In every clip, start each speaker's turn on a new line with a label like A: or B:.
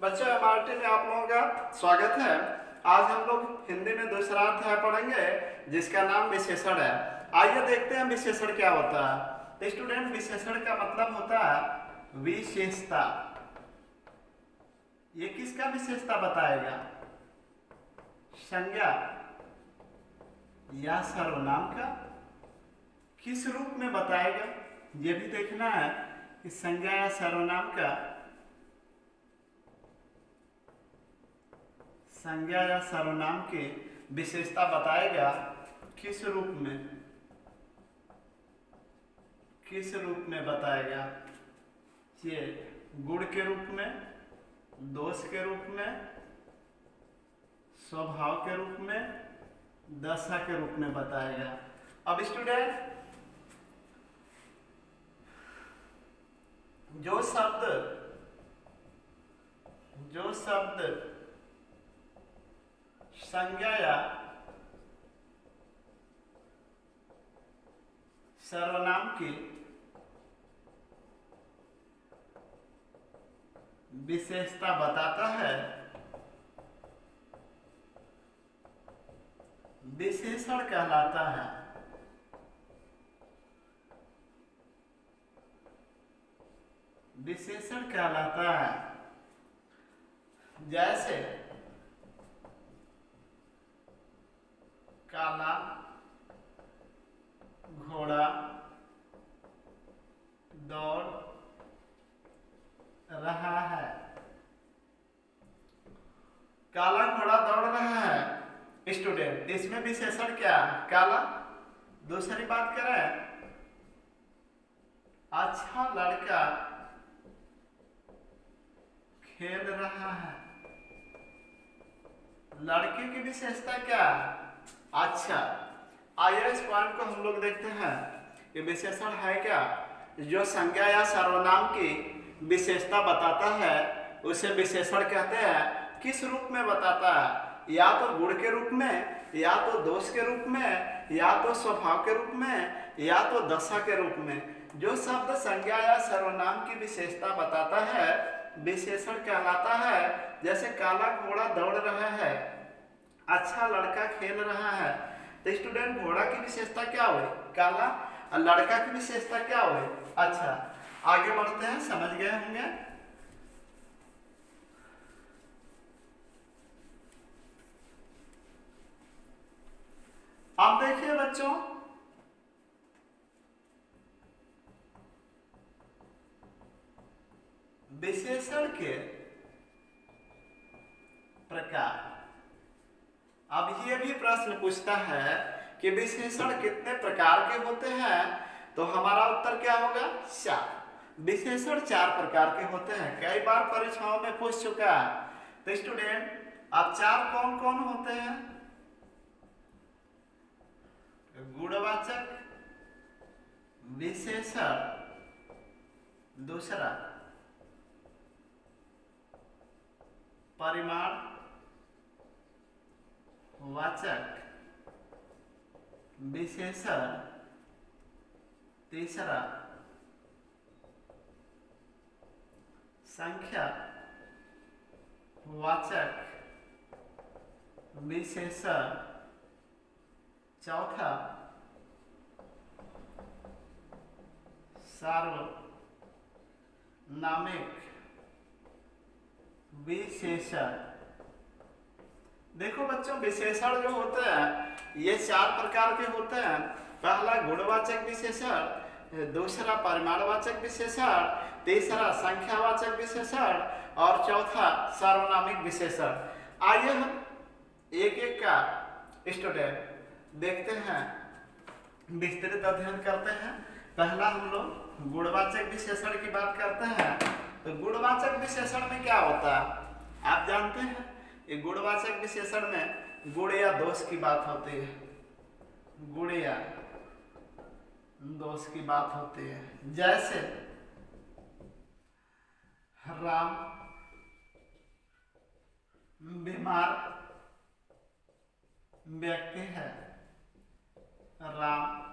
A: बच्चों एमआरटी में आप लोगों का स्वागत है। आज हम लोग हिंदी में दूसरा अध्याय पढ़ेंगे जिसका नाम विशेषण है। आइए देखते हैं विशेषण क्या होता है। तो स्टूडेंट, विशेषण का मतलब होता है विशेषता। ये किसका विशेषता बताएगा? संज्ञा या सर्वनाम का किस रूप में बताएगा? ये भी देखना है कि संज्ञा या सर्वनाम का संज्ञा या सर्वनाम की विशेषता बताएगा किस रूप में, किस रूप में बताएगा? ये गुण के रूप में, दोष के रूप में, स्वभाव के रूप में, दशा के रूप में बताएगा। अब स्टूडेंट, जो शब्द संज्ञा या सर्वनाम की विशेषता बताता है, विशेषण कहलाता है। विशेषण कहलाता है। जैसे काला घोड़ा दौड़ रहा है। काला घोड़ा दौड़ रहा है स्टूडेंट, इसमें विशेषण क्या? काला। दूसरी बात करें, अच्छा लड़का खेल रहा है। लड़के की विशेषता क्या? अच्छा, आइए इस पॉइंट को हम लोग देखते हैं। ये विशेषण है क्या? जो संज्ञा या सर्वनाम की विशेषता बताता है उसे विशेषण कहते हैं। किस रूप में बताता है? या तो गुण के रूप में, या तो दोष के रूप में, या तो स्वभाव के रूप में, या तो दशा के रूप में। जो शब्द संज्ञा या सर्वनाम की विशेषता बताता है विशेषण कहलाता है। जैसे काला घोड़ा दौड़ रहा है, अच्छा लड़का खेल रहा है। तो स्टूडेंट, घोड़ा की विशेषता क्या हुई? काला। और लड़का की विशेषता क्या हुई? अच्छा। आगे बढ़ते हैं, समझ गए होंगे। अब देखिए बच्चों, विशेषण के प्रकार। अब ये भी प्रश्न पूछता है कि विशेषण कितने प्रकार के होते हैं? तो हमारा उत्तर क्या होगा? 4। विशेषण 4 प्रकार के होते हैं। कई बार परीक्षाओं में पूछ चुका है। तो स्टूडेंट, अब 4 कौन कौन होते हैं? गुणवाचक विशेषण, दूसरा परिमाण वाचक विशेषण, तीसरा संख्या वाचक विशेषण, चौथा सार्वनामिक विशेषण। देखो बच्चों, विशेषण जो होते हैं ये 4 प्रकार के होते हैं। पहला गुणवाचक विशेषण, दूसरा परिमाणवाचक विशेषण, तीसरा संख्यावाचक विशेषण और चौथा सार्वनामिक विशेषण। आइए हम एक एक का स्टूडेंट देखते हैं, विस्तृत अध्ययन करते हैं। पहला हम लोग गुणवाचक विशेषण की बात करते हैं। तो गुणवाचक विशेषण में क्या होता है? आप जानते हैं, ये गुणवाचक विशेषण में गुण या दोष की बात होती है। गुण या दोष की बात होती है। जैसे राम बीमार व्यक्ति है, राम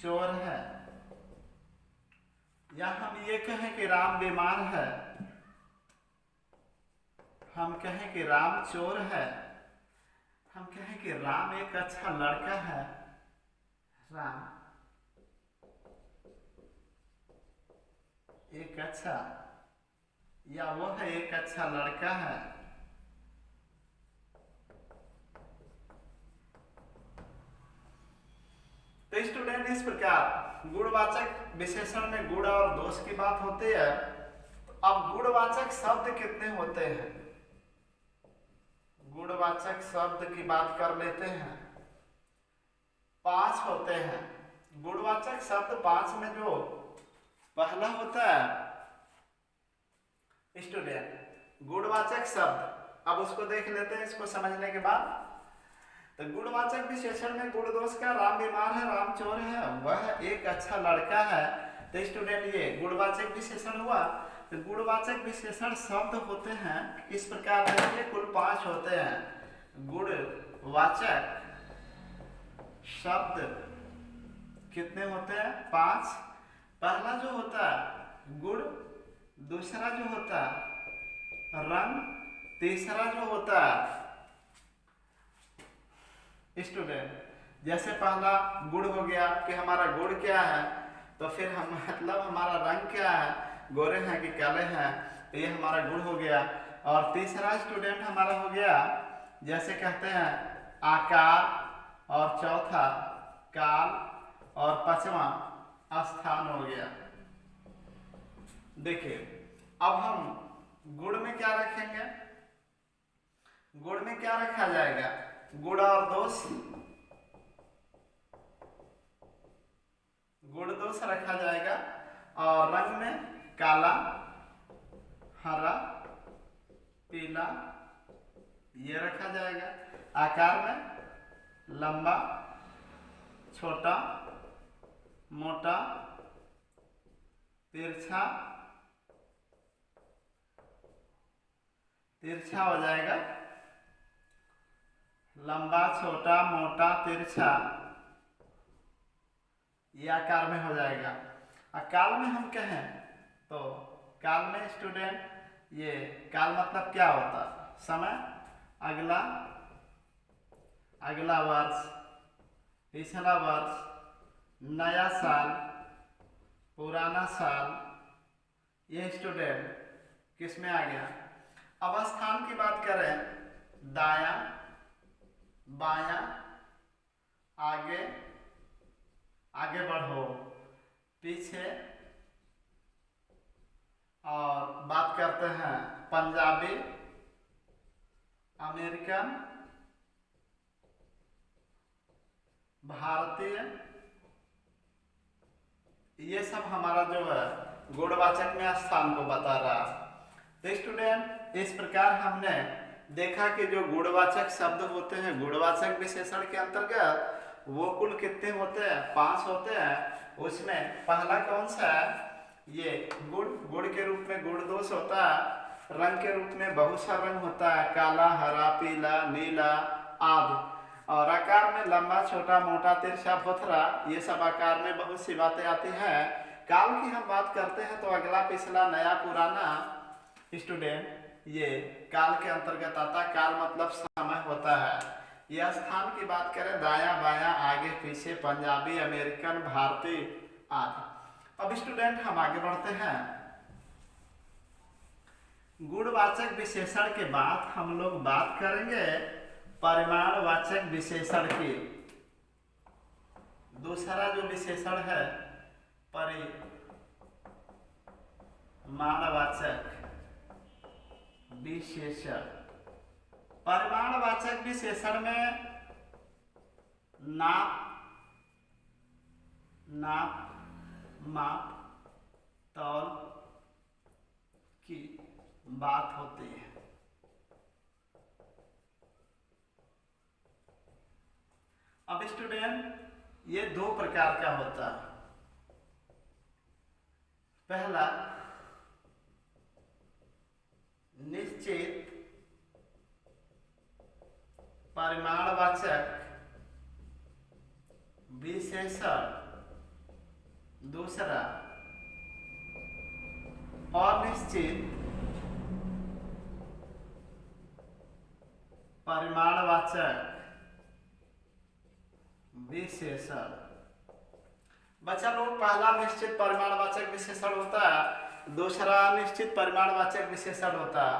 A: चोर है, या हम ये कहें कि राम बीमार है हम कहें कि राम चोर है, हम कहें कि राम एक अच्छा लड़का है, राम एक अच्छा, या वह एक अच्छा लड़का है। तो स्टूडेंट इस प्रकार गुणवाचक विशेषण में गुण और दोष की बात होती है। तो अब गुणवाचक शब्द कितने होते हैं, गुणवाचक शब्द की बात कर लेते हैं। 5 होते हैं गुणवाचक शब्द। 5 में जो पहला होता है स्टूडेंट गुणवाचक शब्द, अब उसको देख लेते हैं इसको समझने के बाद। तो गुणवाचक विशेषण में गुण दोष का राम बीमार है, राम चोर है, वह एक अच्छा लड़का है। तो स्टूडेंट ये गुणवाचक विशेषण हुआ। तो गुणवाचक विशेषण शब्द होते हैं इस प्रकार देखिए, कुल 5 होते हैं गुणवाचक शब्द। कितने होते हैं? 5। पहला जो होता है गुण, दूसरा जो होता है रंग, तीसरा जो होता है स्टूडेंट, जैसे पहला गुण हो गया कि हमारा गुण क्या है, तो फिर हम मतलब हमारा रंग क्या है, गोरे हैं कि काले हैं, तो ये हमारा गुण हो गया। और तीसरा स्टूडेंट हमारा हो गया जैसे कहते हैं आकार, और चौथा काल, और पांचवा स्थान हो गया। देखिए अब हम गुण में क्या रखेंगे, गुण में क्या रखा जाएगा, गुण और दोष, गुण दोष रखा जाएगा। और रंग में काला, हरा, पीला ये रखा जाएगा। आकार में लंबा, छोटा, मोटा, तिरछा, तिरछा हो जाएगा, लंबा, छोटा, मोटा, तिरछा, ये आकार में हो जाएगा। काल में हम कहें तो काल में स्टूडेंट ये काल मतलब क्या होता है, समय, अगला, अगला वर्ष, पिछला वर्ष, नया साल, पुराना साल, ये स्टूडेंट किस में आ गया। अब स्थान की बात करें, दायां, बायां, आगे, आगे बढ़ो, पीछे, और बात करते हैं पंजाबी, अमेरिकन, भारतीय, ये सब हमारा जो है गुणवाचक में स्थान को बता रहा। तो स्टूडेंट इस प्रकार हमने देखा कि जो गुणवाचक शब्द होते हैं गुणवाचक विशेषण के अंतर्गत वो कुल कितने होते हैं, 5 होते हैं। उसमें पहला कौन सा है, ये गुण, गुण के रूप में गुण दोष होता है। रंग के रूप में बहुत सा रंग होता है, काला, हरा, पीला, नीला आदि। और आकार में लंबा, छोटा, मोटा, तिरछा, भोथरा, ये सब आकार में बहुत सी बातें आती हैं। काल की हम बात करते हैं तो अगला, पिछला, नया, पुराना स्टूडेंट ये काल के अंतर्गत आता है। काल मतलब समय होता है। यह स्थान की बात करें, दायां, बायां, आगे, पीछे, पंजाबी, अमेरिकन, भारतीय आदि। अब स्टूडेंट हम आगे बढ़ते हैं। गुणवाचक विशेषण के बाद हम लोग बात करेंगे परिमाणवाचक विशेषण की। दूसरा जो विशेषण है परिमाणवाचक विशेषण। परिमाणवाचक विशेषण में नाप, माप, तौल की बात होती है। अब स्टूडेंट ये 2 प्रकार का होता है। पहला निश्चित परिमाणवाचक विशेषण, दूसरा अनिश्चित परिमाणवाचक विशेषण। बच्चा लोग, पहला निश्चित परिमाणवाचक विशेषण होता है, दूसरा अनिश्चित परिमाणवाचक विशेषण होता है।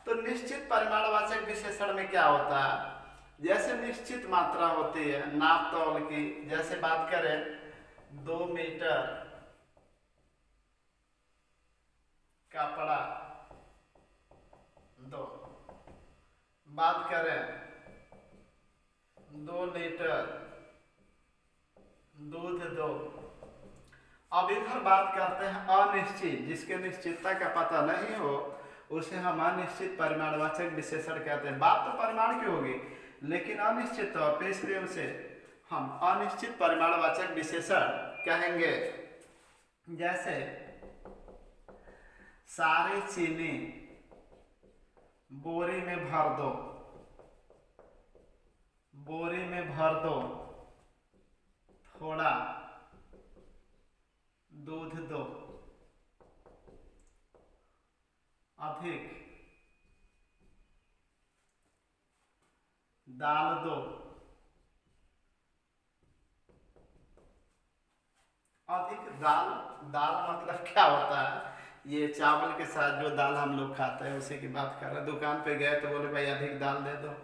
A: तो निश्चित परिमाणवाचक विशेषण में क्या होता है, जैसे निश्चित मात्रा होती है नाप तौल की, जैसे बात करें 2 मीटर कपड़ा, 2, बात करें 2 लीटर दूध, 2। अब इधर बात करते हैं अनिश्चित, जिसके निश्चितता का पता नहीं हो उसे हम अनिश्चित परिमाणवाचक विशेषण कहते हैं। बात तो परिमाण की होगी लेकिन अनिश्चित तौर पे, इसलिए उसे हम अनिश्चित परिमाणवाचक विशेषण कहेंगे। जैसे सारी चीनी बोरी में भर दो, बोरी में भर दो, थोड़ा दूध दो, अधिक दाल दो, अधिक दाल। दाल मतलब क्या होता है, ये चावल के साथ जो दाल हम लोग खाते हैं उसी की बात कर रहे हैं। दुकान पे गए तो बोले भाई अधिक दाल दे दो,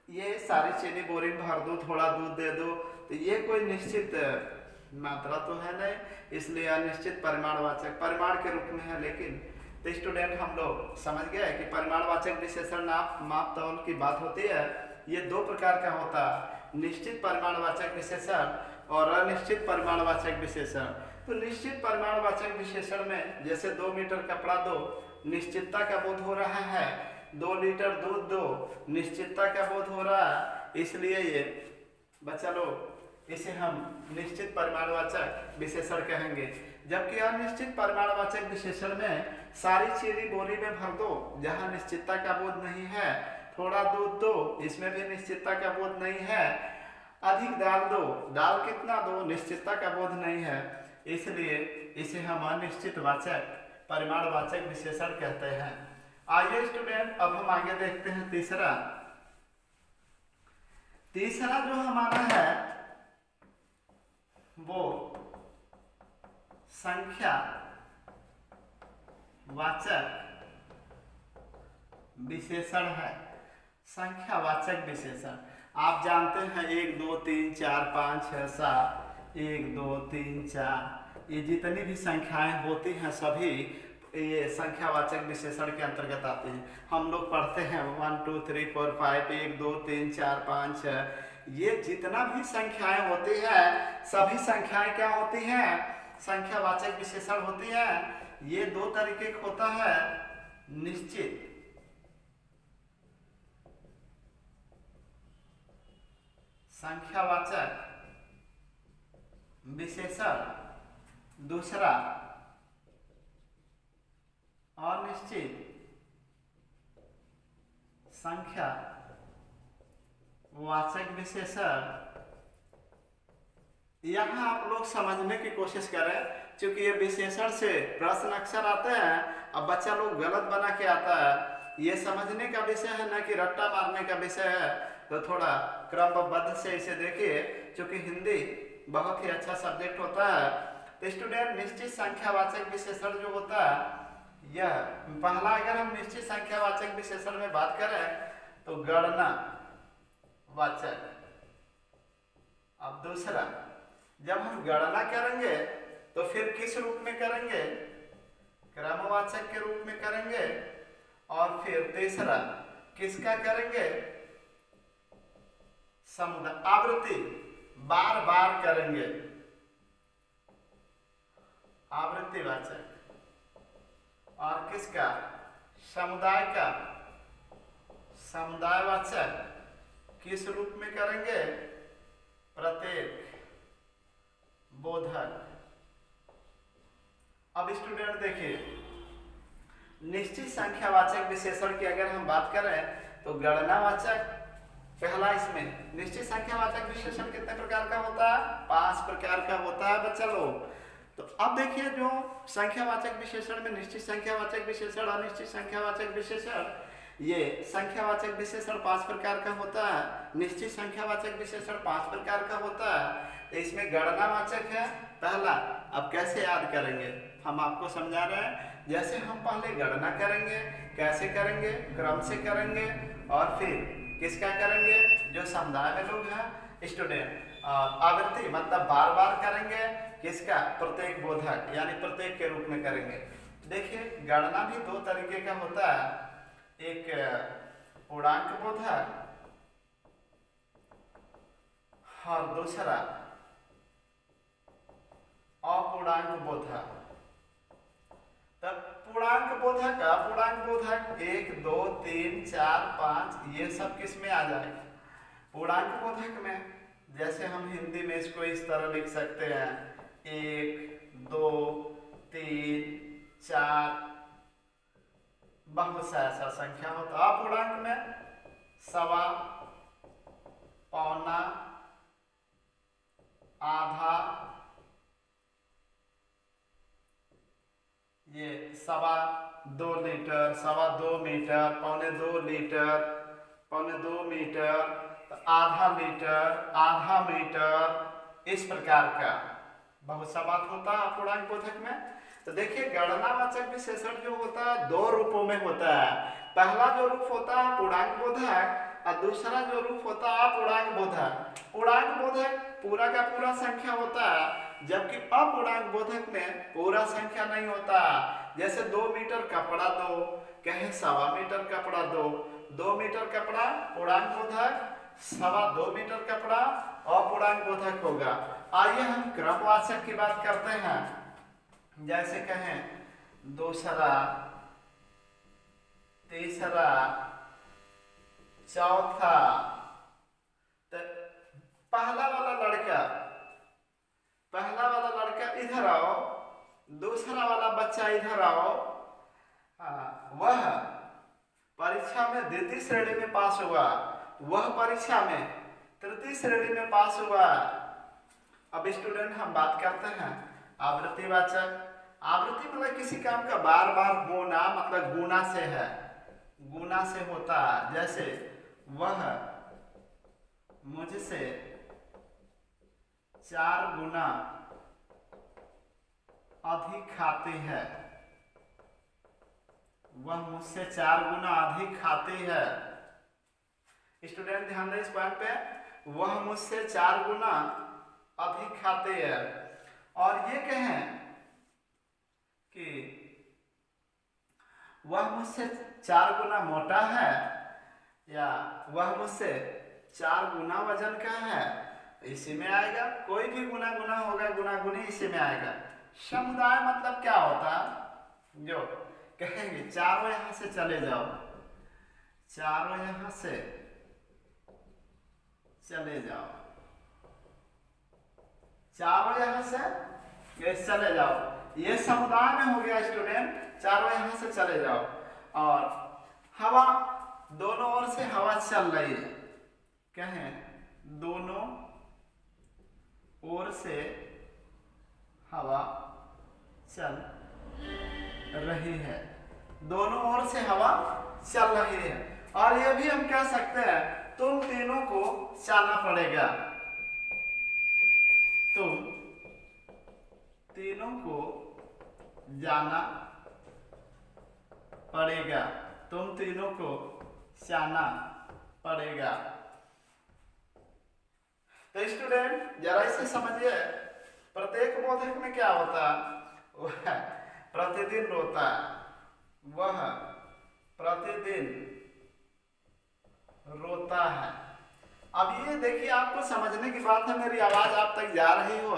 A: ये सारी चीनी बोरी में भर दो, थोड़ा दूध दे दो, तो ये कोई निश्चित मात्रा तो है नहीं, इसलिए अनिश्चित परिमाणवाचक परिमाण के रूप में है। लेकिन तो स्टूडेंट, हम लोग समझ गए कि परिमाणवाचक विशेषण माप तौल की बात होती है। ये 2 प्रकार का होता है, निश्चित परिमाणवाचक विशेषण और अनिश्चित परिमाणवाचक विशेषण। तो निश्चित परिमाणवाचक विशेषण में जैसे 2 मीटर कपड़ा दो, निश्चितता का बोध हो रहा है, 2 लीटर दूध दो, निश्चितता का बोध हो रहा है, इसलिए ये बच्चा लोग इसे हम निश्चित परिमाणवाचक विशेषण कहेंगे। जबकि अनिश्चित परिमाणवाचक विशेषण में सारी चीनी बोरी में भर दो, जहां निश्चितता का बोध नहीं है, थोड़ा दूध दो, इसमें भी निश्चितता का बोध नहीं है, अधिक दाल दो, दाल कितना दो, निश्चितता का बोध नहीं है, इसलिए इसे हम अनिश्चित वाचक परिमाणवाचक विशेषण कहते हैं। आइए स्टूडेंट, अब हम आगे देखते हैं तीसरा। तीसरा जो हमारा है वो संख्या वाचक विशेषण है। संख्यावाचक विशेषण आप जानते हैं 1 2 3 4 5 6 7, 1 2 3 4, ये जितनी भी संख्याएं होती हैं सभी ये संख्यावाचक विशेषण के अंतर्गत आते हैं। हम लोग पढ़ते हैं 1 2 3 4 5, 1 2 3 4 5 6, ये जितना भी संख्याएं होती है सभी संख्याएं क्या होती हैं, संख्यावाचक विशेषण होती है। ये 2 तरीके का होता है, निश्चित संख्यावाचक विशेषण, दूसरा अनिश्चित संख्या वाचक विशेषण। यहाँ आप लोग समझने की कोशिश करें, क्योंकि ये विशेषण से प्रश्न अक्सर आते हैं, अब बच्चा लोग गलत बना के आता है। ये समझने का विषय है ना कि रट्टा मारने का विषय है, तो थोड़ा क्रमबद्ध से इसे देखिए, क्योंकि हिंदी बहुत ही अच्छा सब्जेक्ट होता है। तो स्टूडेंट, निश्चित संख्यावाचक विशेषण जो होता है यह पहला, अगर हम निश्चित संख्यावाचक विशेषण में बात करें तो गणना वाचक। अब दूसरा, जब हम गणना करेंगे तो फिर किस रूप में करेंगे, क्रमवाचक के रूप में करेंगे। और फिर तीसरा किसका करेंगे, समुदाय, आवृत्ति, बार बार करेंगे, आवृत्तिवाचक। और किसका, समुदाय का, समुदायवाचक। किस रूप में करेंगे, प्रत्येक, बोधक। अब स्टूडेंट देखिए, निश्चित संख्यावाचक विशेषण की अगर हम बात करें तो गणनावाचक पहला। इसमें निश्चित संख्यावाचक विशेषण कितने प्रकार का होता है, 5 प्रकार का होता है बच्चा लोग। तो अब देखिए, जो संख्यावाचक विशेषण में निश्चित संख्यावाचक विशेषण, अनिश्चित संख्यावाचक विशेषण, ये संख्यावाचक विशेषण 5 प्रकार का होता है, निश्चित संख्यावाचक विशेषण 5 प्रकार का होता है। तो इसमें गणनावाचक है पहला। अब कैसे याद करेंगे हम आपको समझा रहे हैं। जैसे हम पहले गणना करेंगे, कैसे करेंगे, क्रम से करेंगे, और फिर किसका करेंगे, जो समुदाय में लोग हैं स्टूडेंट, आवृत्ति मतलब बार बार करेंगे, किसका, प्रत्येक बोधक यानी प्रत्येक के रूप में करेंगे। देखिए गणना भी दो तरीके का होता है, एक पूर्णांक बोधक और दूसरा अपूर्णांक बोधक। तब पूर्णांक बोधक, अपूर्णांक बोधक 1 2 3 4 5 ये सब किस में आ जाएगा, पूर्णांक बोधक में। जैसे हम हिंदी में इसको इस तरह लिख सकते हैं 1 2 3 4, बहुत सा ऐसा संख्या होता। अपूर्णांक में सवा, पौना, आधा, ये 2.25 लीटर, 2.25 मीटर, 2.25 लीटर, 2.25 मीटर, आधा लीटर, आधा मीटर, इस प्रकार का बहुत सा बात होता है अपूर्णांक बोधक में। तो देखिए गणनावाचक विशेषण जो होता है दो रूपों में होता है। पहला जो रूप होता है पूर्णांक बोधक और दूसरा जो रूप होता है अपूर्णांक बोधक। पूर्णांक बोधक पूरा का पूरा संख्या होता है, जबकि अपूर्णांक बोधक में पूरा संख्या नहीं होता। जैसे 2 मीटर कपड़ा दो, कहे 1.25 मीटर कपड़ा दो, 2 मीटर कपड़ा पूर्णांक बोधक, 2.25 मीटर कपड़ा अपूर्णांक बोधक होगा। आइए हम क्रमवाचक की बात करते हैं। जैसे कहें दूसरा, तीसरा, चौथा। तो पहला वाला लड़का इधर आओ, दूसरा वाला बच्चा इधर आओ। वह परीक्षा में द्वितीय श्रेणी में पास हुआ, वह परीक्षा में तृतीय श्रेणी में पास हुआ। अब स्टूडेंट हम बात करते हैं आवृत्तिवाचक। आवृत्ति मतलब किसी काम का बार बार होना, मतलब गुना से है, गुना से होता है। जैसे वह मुझसे 4 गुना अधिक खाती है, वह मुझसे 4 गुना अधिक खाती है। स्टूडेंट ध्यान दें इस पॉइंट पे, वह मुझसे 4 गुना अधिक खाती है। और ये कहें कि वह मुझसे 4 गुना मोटा है, या वह मुझसे 4 गुना वजन का है, इसी में आएगा। कोई भी गुना गुना होगा, गुना गुनी इसी में आएगा। समुदाय मतलब क्या होता, जो कहेंगे चारों यहां से चले जाओ, चारों यहां से चले जाओ, चारों यहां से चले जाओ, ये समुदाय में हो गया स्टूडेंट। चारों यहां से चले जाओ। और हवा, दोनों ओर से हवा चल रही है, कहें दोनों ओर से हवा चल रही है, दोनों ओर से हवा चल रही है। और ये भी हम कह सकते हैं तुम तीनों को जाना पड़ेगा, तुम तीनों को जाना पड़ेगा, तुम तीनों को जाना पड़ेगा। तो स्टूडेंट जरा इसे समझिए, प्रत्येक बोधक में क्या होता, वह प्रतिदिन रोता, वह प्रतिदिन रोता है। अब ये देखिए आपको समझने की बात है, मेरी आवाज आप तक जा रही हो,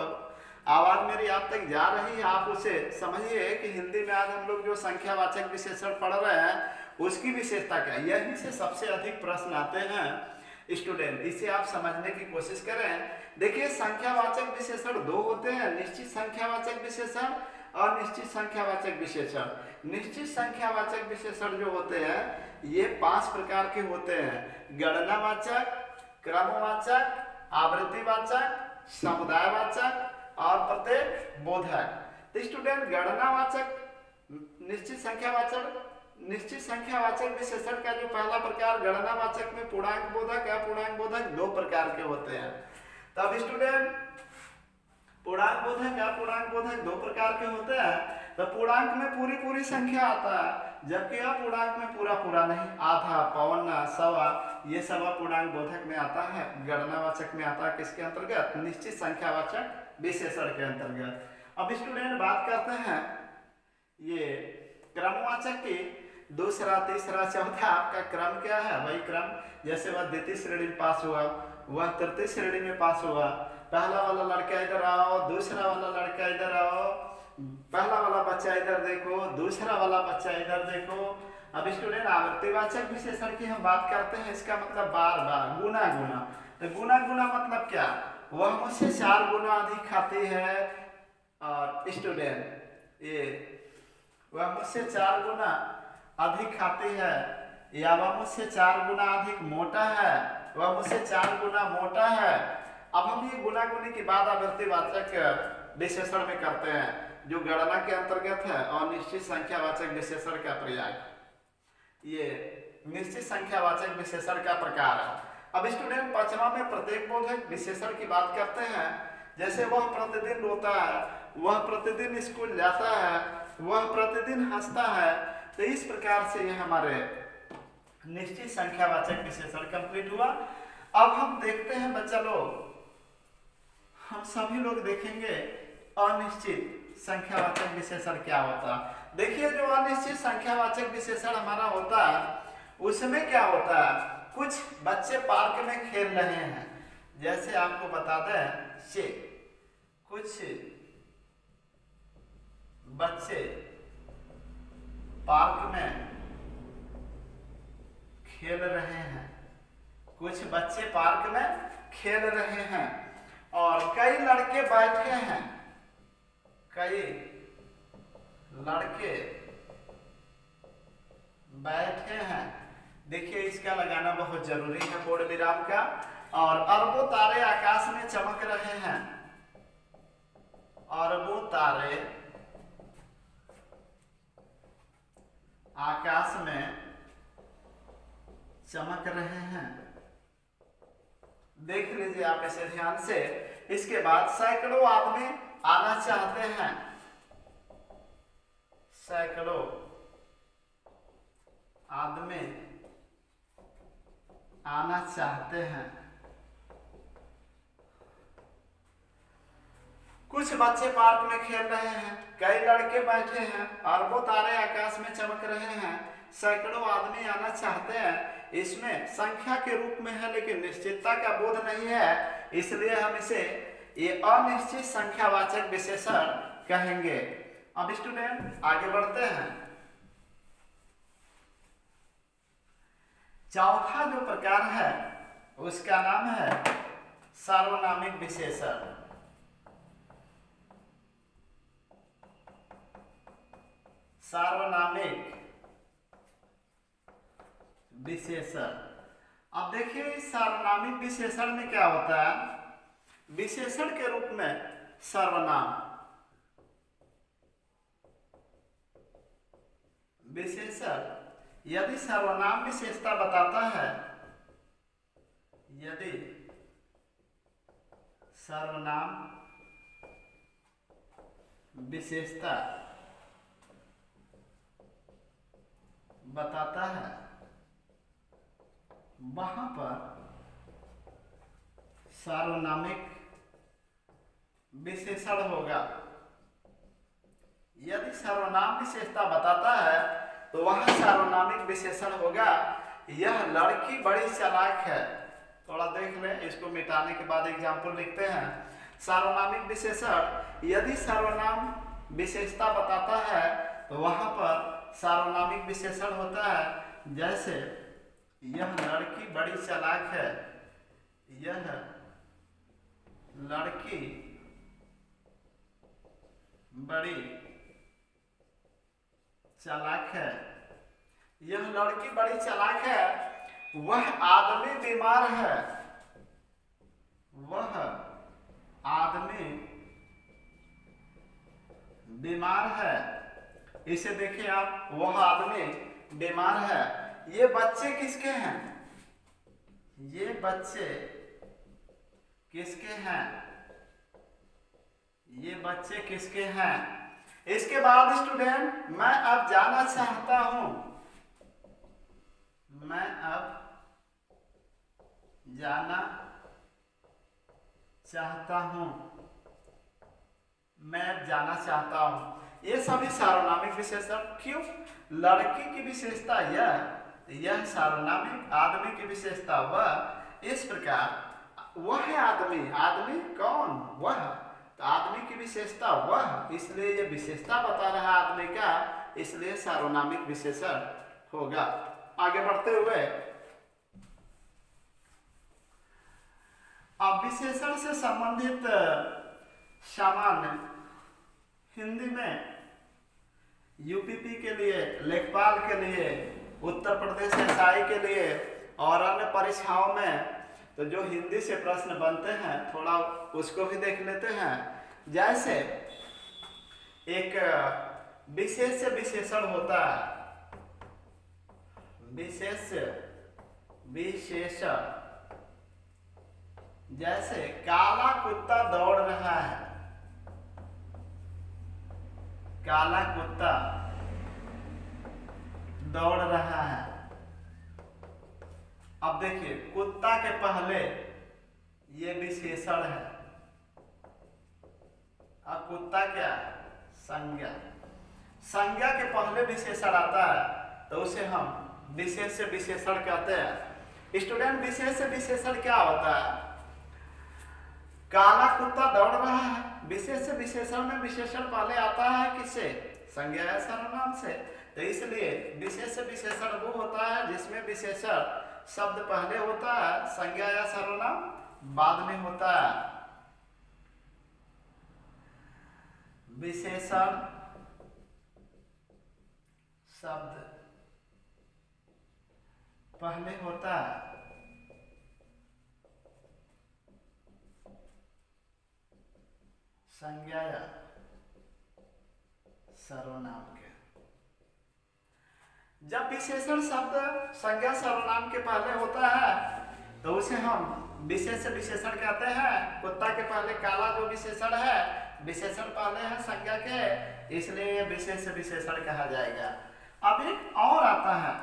A: आवाज मेरी आप तक जा रही है, आप उसे समझिए कि हिंदी में आज हम लोग जो संख्यावाचक विशेषण पढ़ रहे हैं उसकी विशेषता क्या है। यहीं से सबसे अधिक प्रश्न आते हैं स्टूडेंट, इसे आप समझने की कोशिश करें। देखिए संख्यावाचक विशेषण दो होते हैं, निश्चित संख्यावाचक विशेषण और निश्चित संख्यावाचक विशेषण। निश्चित संख्यावाचक विशेषण जो होते हैं ये 5 प्रकार के होते हैं, गणनावाचक, क्रमवाचक, आवृत्तिवाचक, समुदायवाचक और प्रत्येक बोधक। तो स्टूडेंट गणनावाचक, निश्चित संख्यावाचक निश्चित संख्यावाचक विशेषण का जो पहला प्रकार गणनावाचक में पूर्णांक बोधक, अपूर्णांक बोधक दो प्रकार के होते हैं। तब स्टूडेंट पूर्णांक बोधक, अपूर्णांक बोधक दो प्रकार के होते हैं। तो पूर्णांक में पूरी पूरी संख्या आता है, जबकि अपूर्णांक में पूरा पूरा नहीं, आधा, पौना, सवा, ये सब अपूर्णांक बोधक में आता है। गणनावाचक में आता है किसके अंतर्गत? निश्चित संख्यावाचक विशेषण के अंतर्गत। अब स्टूडेंट बात करते हैं ये क्रमवाचक की। दूसरा, तीसरा, चौथा आपका क्रम क्या है? वही क्रम जैसे वह द्वितीय श्रेणी में पास हुआ, वह तृतीय श्रेणी में पास हुआ। पहला वाला लड़का इधर आओ, दूसरा वाला लड़का इधर आओ, पहला वाला बच्चा इधर देखो, दूसरा वाला बच्चा इधर देखो। अब स्टूडेंट आवर्तीवाचक विशेषण की हम बात करते हैं, इसका मतलब बार बार, गुना गुना। तो गुना गुना मतलब क्या? वह मुझसे 4 गुना अधिक खाती है। और स्टूडेंट ये वह मुझसे 4 गुना अधिक खाती है, या वह मुझसे 4 गुना अधिक मोटा है, वह मुझसे 4 गुना मोटा है। अब हम ये गुना गुनी की बात आवर्तीवाचक विशेषण में करते हैं, जो गणना के अंतर्गत है, और निश्चित संख्यावाचक विशेषण का प्रयोग। ये निश्चित संख्यावाचक विशेषण का प्रकार है। अब स्टूडेंट पांचवा में प्रत्येक बोधक विशेषण की बात करते हैं। जैसे वह प्रतिदिन रोता है, वह प्रतिदिन स्कूल जाता है, वह प्रतिदिन हंसता है। तो इस प्रकार से ये हमारे निश्चित संख्यावाचक विशेषण कंप्लीट हुआ। अब हम देखते हैं बच्चा लोग, हम सभी लोग देखेंगे अनिश्चित संख्यावाचक विशेषण क्या होता है। देखिए जो अनिश्चित संख्यावाचक विशेषण हमारा होता है, उसमें क्या होता है? कुछ बच्चे पार्क में खेल रहे हैं, जैसे आपको बता दें से कुछ बच्चे पार्क में खेल रहे हैं, कुछ बच्चे पार्क में खेल रहे हैं, और कई लड़के बैठे हैं, कई लड़के बैठे हैं। देखिए इसका लगाना बहुत जरूरी है पूर्ण विराम का। और अरबों तारे आकाश में चमक रहे हैं, अरबों तारे आकाश में चमक रहे हैं। देख लीजिए आप इसे ध्यान से। इसके बाद सैकड़ों आदमी आना चाहते हैं, सैकड़ों आदमी आना चाहते हैं। कुछ बच्चे पार्क में खेल रहे हैं, कई लड़के बैठे हैं, अरबों तारे आकाश में चमक रहे हैं, सैकड़ों आदमी आना चाहते हैं। इसमें संख्या के रूप में है, लेकिन निश्चितता का बोध नहीं है, इसलिए हम इसे ये अनिश्चित संख्यावाचक विशेषण कहेंगे। अब स्टूडेंट आगे बढ़ते हैं। चौथा जो प्रकार है उसका नाम है सार्वनामिक विशेषण। सार्वनामिक विशेषण। अब देखिए इस सार्वनामिक विशेषण में क्या होता है? विशेषण के रूप में सर्वनाम, विशेषण यदि सर्वनाम विशेषता बताता है, यदि सर्वनाम विशेषता बताता है, वहां पर सार्वनामिक विशेषण होगा। यदि सर्वनाम विशेषता बताता है तो वहां सार्वनामिक विशेषण होगा। यह लड़की बड़ी चालाक है। थोड़ा देख लें, इसको मिटाने के बाद एग्जाम्पल लिखते हैं। सार्वनामिक विशेषण यदि सर्वनाम विशेषता बताता है तो वहां पर सार्वनामिक विशेषण होता है। जैसे यह लड़की बड़ी चालाक है, यह लड़की बड़ी चालाक है, यह लड़की बड़ी चालाक है। वह आदमी बीमार है, वह आदमी बीमार है। इसे देखिए आप, वह आदमी बीमार है। ये बच्चे किसके हैं? ये बच्चे किसके हैं? ये बच्चे किसके हैं? इसके बाद स्टूडेंट मैं अब जाना चाहता हूं, मैं अब जाना चाहता हूं, मैं जाना चाहता हूं। ये सभी सार्वनामिक विशेषण। क्यों? लड़की की विशेषता यह सार्वनामिक, आदमी की विशेषता वह। इस प्रकार वह है आदमी। आदमी कौन? वह। तो आदमी की विशेषता वह, इसलिए ये विशेषता बता रहा है आदमी का, इसलिए सार्वनामिक विशेषण होगा। आगे बढ़ते हुए अब विशेषण से संबंधित सामान्य हिंदी में यूपीपी के लिए, लेखपाल के लिए, उत्तर प्रदेश एसआई के लिए और अन्य परीक्षाओं में तो जो हिंदी से प्रश्न बनते हैं थोड़ा उसको भी देख लेते हैं। जैसे एक विशेष विशेषण होता है, विशेष विशेषण। जैसे काला कुत्ता दौड़ रहा है, काला कुत्ता दौड़ रहा है। अब देखिए कुत्ता के पहले ये विशेषण है, अब कुत्ता क्या? संज्ञा। संज्ञा के पहले विशेषण आता है तो उसे हम विशेष विशेषण कहते हैं। स्टूडेंट विशेष विशेषण क्या होता है? काला कुत्ता दौड़ रहा है, विशेष विशेषण में विशेषण पहले आता है किससे? संज्ञा या सर्वनाम से। तो इसलिए विशेष विशेषण वो होता है जिसमें विशेषण शब्द पहले होता है, संज्ञा या सर्वनाम बाद में होता है। विशेषण शब्द पहले होता है, संज्ञा या सर्वनाम के। जब विशेषण शब्द संज्ञा सर्वनाम के पहले होता है तो उसे हम विशेष विशेषण कहते हैं। कुत्ता के पहले काला जो विशेषण है, विशेषण पहले है संज्ञा के, इसलिए यह विशेष विशेषण कहा जाएगा। अब एक और आता है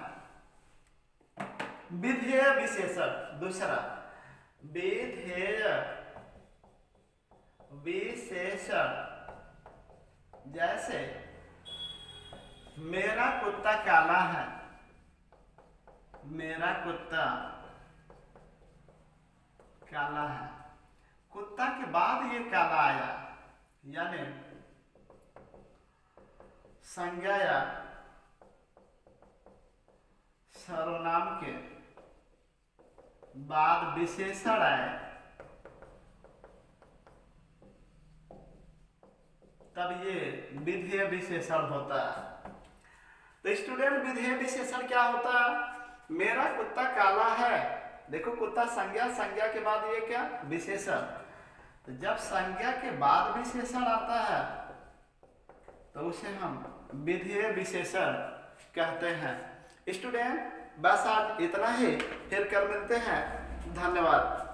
A: विधेय विशेषण। दूसरा विधेय विशेषण। जैसे मेरा कुत्ता काला है, मेरा कुत्ता काला है। कुत्ता के बाद ये काला आया, यानी संज्ञा या सर्वनाम के बाद विशेषण आए तब ये विधेय विशेषण होता है। तो स्टूडेंट विधेय विशेषण क्या होता है? मेरा कुत्ता काला है। देखो कुत्ता संज्ञा, संज्ञा के बाद ये क्या? विशेषण। तो जब संज्ञा के बाद विशेषण आता है तो उसे हम विधेय विशेषण कहते हैं। स्टूडेंट बस आज इतना ही, फिर कल मिलते हैं। धन्यवाद।